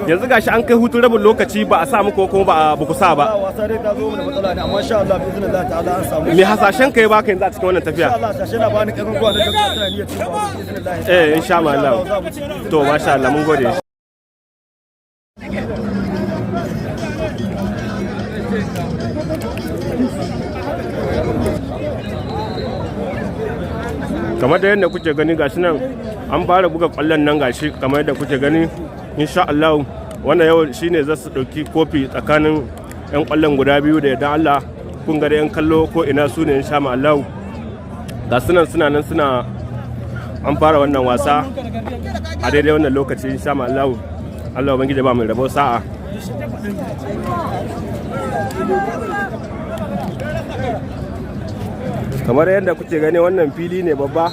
yanzu gashi an kai hutun rabin lokaci ba a sa muku ko ba ku sa ba. Wasa dai ta zo mu da matsala ne amma insha Allah bi izinin Allah ta'ala an samu. Me hasashen kai baka yanzu a cikin wannan tafiya? Insha Allah hasashe na bani karin ruwa da gaba da niyyar cewa bi izinin Allah. Insha Allah. To masha Allah mun gode. Kamar da yadda kuke gani gashi nan an fara buga kwallon nan gashi kamar yadda kuke gani insha Allah wannan yau shine za su dauki kofi tsakanin yan kwallon guda biyu da yadda Allah kun ga yan kallo ko ina su ne insha Allah ga sunan suna nan suna an fara wannan wasa a daidai wannan lokaci insha Allah Allah ubangiji ba mu rabo sa'a. Kamar yadda kuke gani wannan fili ne babba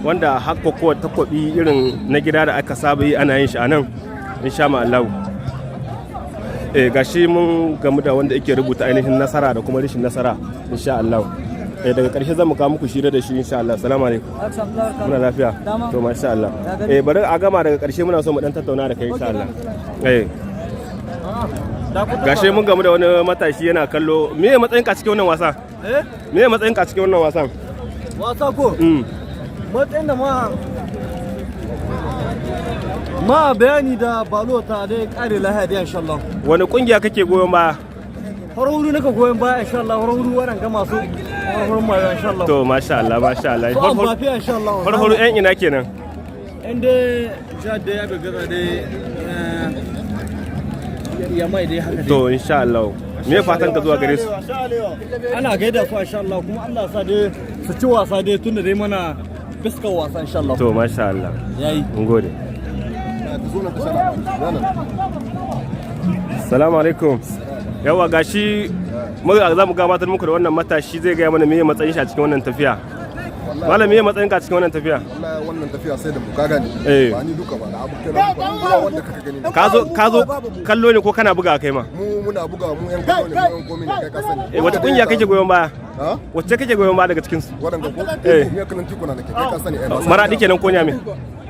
wanda haka kowa takwabi irin na gida da aka saba yi ana yin shi a nan insha Allah. Gashi mun gamu da wanda yake rubuta ainihin nasara da kuma rashin nasara insha Allah. Daga ƙarshe zan muka muku shirye da shi insha Allah. Assalamu alaikum. Muna lafiya. To masha Allah. Bari a gama daga ƙarshe muna so mu dan tattauna da kai insha Allah. Gashi mun gamu da wani matashi yana kallo. Me matsayin ka cikin wannan wasa? Me matsayin ka cikin wannan wasan? Wasa ko? Matsayin da ma bayani da balo ta dai kare lahadi insha Allah. Wani kungiya kake goyon baya? Horhuru naka goyon baya insha Allah. Horhuru wannan ga masu horhuru ma insha Allah. To masha Allah masha Allah. Horhuru insha Allah. Horhuru ɗan ina kenan? Inda jadda ya gaza dai ya mai dai haka dai. To insha Allah. Me fatan ka zuwa gare su? Ana gaida su insha Allah kuma Allah sa dai su ci wasa dai tunda dai mana fiskar wasa insha Allah. To masha Allah. Yayi. Mun gode. Assalamu alaikum. Yawa gashi za mu gabatar muku da wannan matashi zai gaya mana meye matsayin shi a cikin wannan tafiya. Malam meye matsayin ka cikin wannan tafiya? Wallahi wannan tafiya sai da buka gani. Ba ni duka ba da abokan ba wanda kaka gani. Ka zo kallo ne ko kana buga kai ma? Mu muna buga mu yan kallo ne mu yan komai ne kai ka sani. Wace kungiya kake goyon baya? Wacce kake goyon baya daga cikin su? Wadanda ko ne kalan tikuna nake kai ka sani. Maradi kenan ko nyame?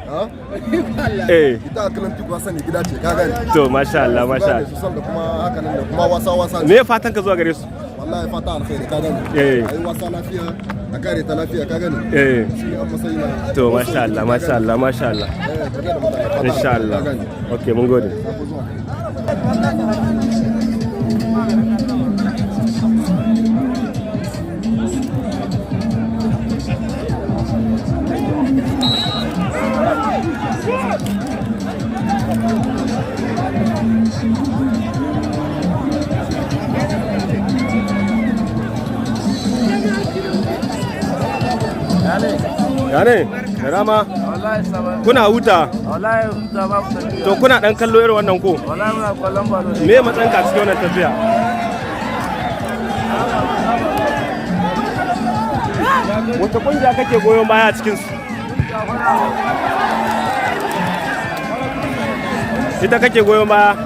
Ita kalan tikuna sani gida ce ka gani. To masha Allah masha Allah. Da kuma haka nan da kuma wasa. Me fatan ka zuwa gare su? Wallahi fata alkhairi ka gani. Ayi wasa lafiya a kare ta lafiya ka gani. To masha Allah masha Allah masha Allah. Insha Allah. Okay mun gode. Yane, da rama? Kuna huta? To kuna dan kallo irin wannan ko? Me matsayin ka cikin wannan tafiya? Wata kungiya kake goyon baya cikin su? Ita kake goyon baya?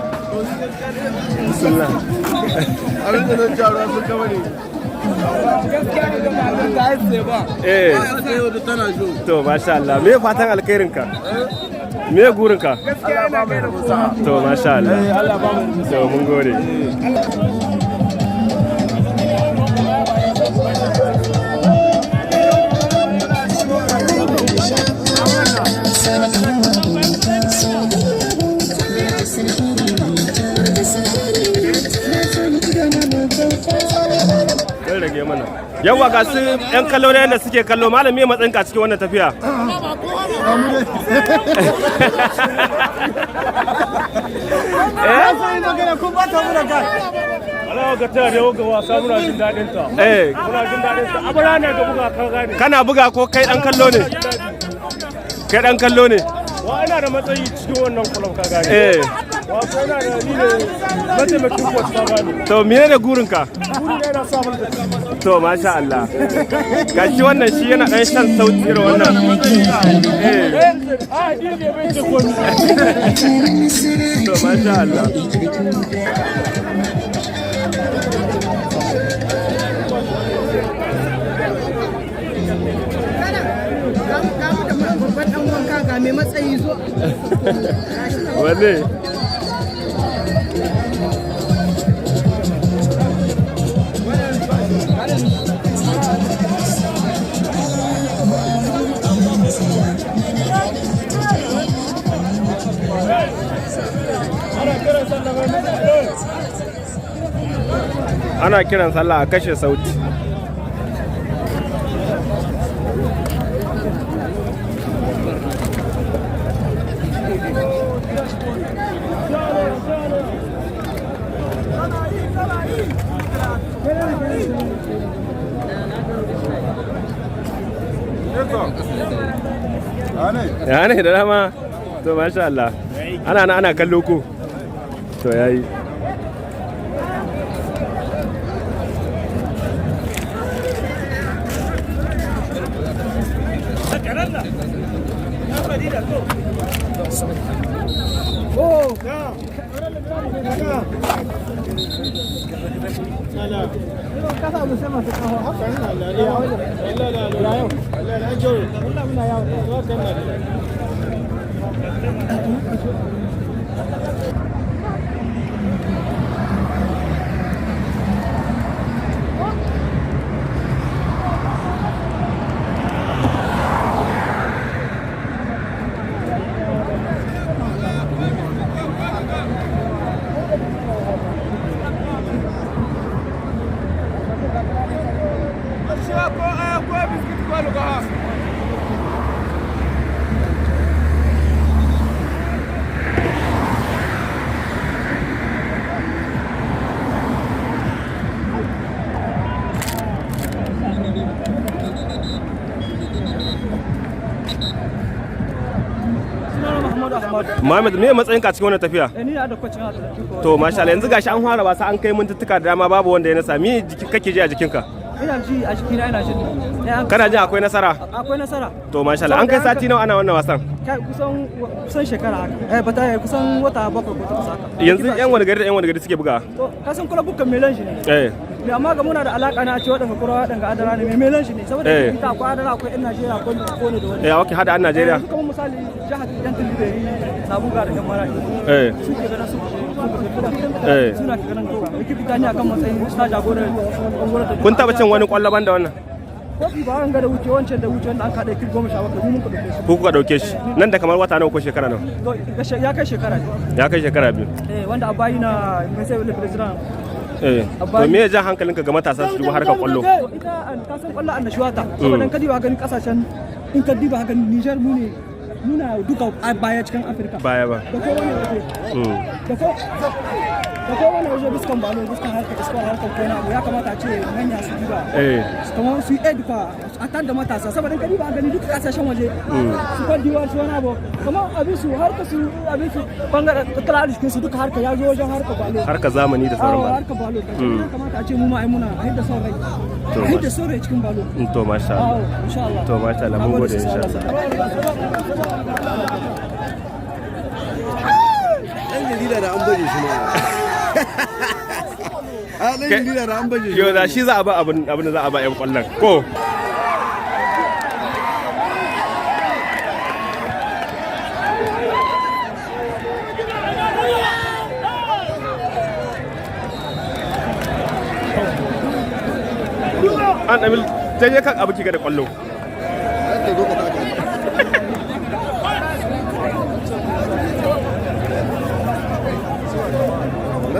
Bismillah. Abin da zan jawo sun kama ne. To masha Allah me fatan alkhairin ka me gurin ka to masha Allah to mun gode rage mana yawa ga su yan kallo da yadda suke kallo malami ya matsayin ka cikin wannan tafiya Alawa ga tare ga wasa muna jin dadin ta. Muna jin dadin ta. Abara ne ga buga ka gane. Kana buga ko kai dan kallo ne? Kai dan kallo ne? Wa ina da matsayi cikin wannan kullum ka gane. Wato ina da ni ne mataimakin coach ka gane. To mene ne gurin ka? Gurin ne na samun da. To masha Allah. Gashi wannan shi yana dan shan sauti irin wannan. Ni ne bai ce ko. To masha Allah. Ga mai matsayi zo. Wane? Ana kiran sallah a kashe sauti. Ya ne da dama to masha Allah ana kallo ko to yayi Muhammad me matsayin ka cikin wannan tafiya? Ni da kwacin Atletico. To masha Allah yanzu gashi an fara wasa an kai mintuttuka da dama babu wanda ya nasa. Me kake ji a jikinka? Ina ji a jikina ina jin. Kana jin akwai nasara? Akwai nasara. To masha Allah an kai sati nawa ana wannan wasan? Kusan shekara haka. Bata kusan wata bakwai ko takwas haka. Yanzu yan wani gari suke buga? To kasan kula bukan melan shi ne. Amma ga muna da alaka na cewa daga kurawa daga adara ne mai melan shi ne saboda ita akwai adara akwai yan Najeriya akwai ko ne da wani. Okay hada an Najeriya. Kuma misali jihar yan Tilibiri Sabuga da yan Maradi. Suke ganin su suna ke ganin gaba. Ekipita ne akan matsayin suna jagorar gwamnati. Kun taba cin wani kwallo ban da wannan? Kofi ba wanga da wuce wancan da wuce wanda an kaɗa kil 17 mun kuɗa shi. Ku kuka dauke shi nan da kamar wata nawa ko shekara nawa? Ya kai shekara. Ya kai shekara biyu. Wanda a bayi na mai sai wani president. To me ya ja hankalinka ga matasa su duba harkar kwallo? Ita ka san kwallo annashuwa ta. Saboda ka diba ganin kasashen in ka diba ganin Niger mu ne muna duka baya cikin Afirka. Baya ba. Da kowane waje. Da kowane waje biskan balo biskan harkar kona ya kamata a ce manya su diba. Kamar su yi eduka a tar da matasa saboda ka diba ganin duka kasashen waje. Su kwan diwa su wani abu. Kamar abin su bangaren tattalin arzikin su duka harka ya zo wajen harkar balo. Harkar zamani da sauran balo. Harkar balo. Ya kamata a ce mu ma ai muna a hidda son rai. A hidda son rai cikin balo. To masha Allah. Insha Allah. To masha Allah mun gode insha Allah. Ɗan jarida da an baje shi ma. Ɗan jarida da an baje shi. Yo da shi za a ba abin da za a ba 'yan kwallon ko? An ɗabil janye kan abu kika da kwallo.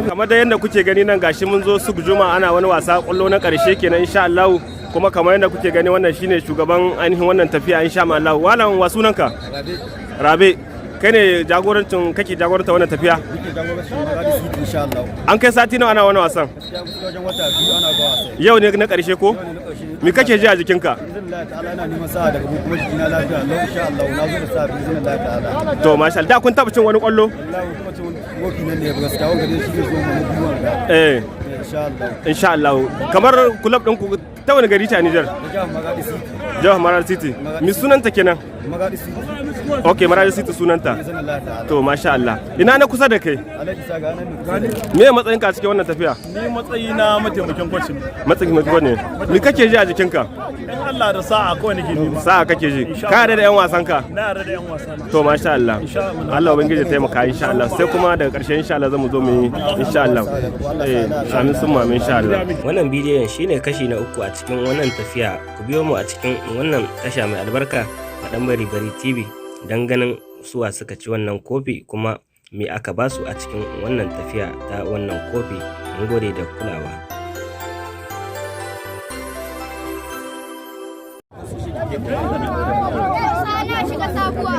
Kamar da yadda kuke gani nan gashi mun zo su juma ana wani wasa kwallo na ƙarshe kenan insha Allah kuma kamar yadda kuke gani wannan shine shugaban ainihin wannan tafiya insha Allah. Walan wa sunanka? Rabe. kai ne kake jagoranta wannan tafiya? Nake jagorancin Maradi City insha Allah. An kai sati nawa ana wannan wasan? Gaskiya kusa wajen wata 2 ana ga wasa. Yau ne na ƙarshe ko? Me kake ji a jikinka? Bismillah ta'ala ina neman sa'a daga mu kuma jikina lafiya Allah insha Allah na zo da sa'a bismillah ta'ala. To masha Allah, da kun taba cin wani kwallo? Allah kuma cin wofi nan ne gaskiya wanda dai shi ne zo mu biyu wanda. Insha Allah. Kamar club din ku ta wani gari ta Niger? Jihar Maradi City. Jihar Maradi City. Mi sunanta kenan? Maradi City. Okay, Maradi City sunanta. To masha Allah. Ina na kusa da kai? Alhaji Saga nan ne. Me matsayin ka cikin wannan tafiya? Ni matsayi na mataimakin kwacin. Matsayin mutuwa ne. Me kake ji a jikinka? In Allah da sa'a kawai nake nema. Sa'a kake ji. Ka yarda da yan wasan ka? Na yarda da yan wasan. To masha Allah. Allah ubangiji ya taimaka insha Allah. Sai kuma daga ƙarshe insha Allah zamu zo mu yi insha Allah. Amin sun mamin insha Allah. Wannan bidiyon shine kashi na 3 a cikin wannan tafiya. Ku biyo mu a cikin wannan tasha mai albarka a Dan Bari Bari TV dan ganin suwa suka ci wannan kofi kuma me aka basu a cikin wannan tafiya ta wannan kofi. Mun gode da kulawa. Sana shiga sabuwa.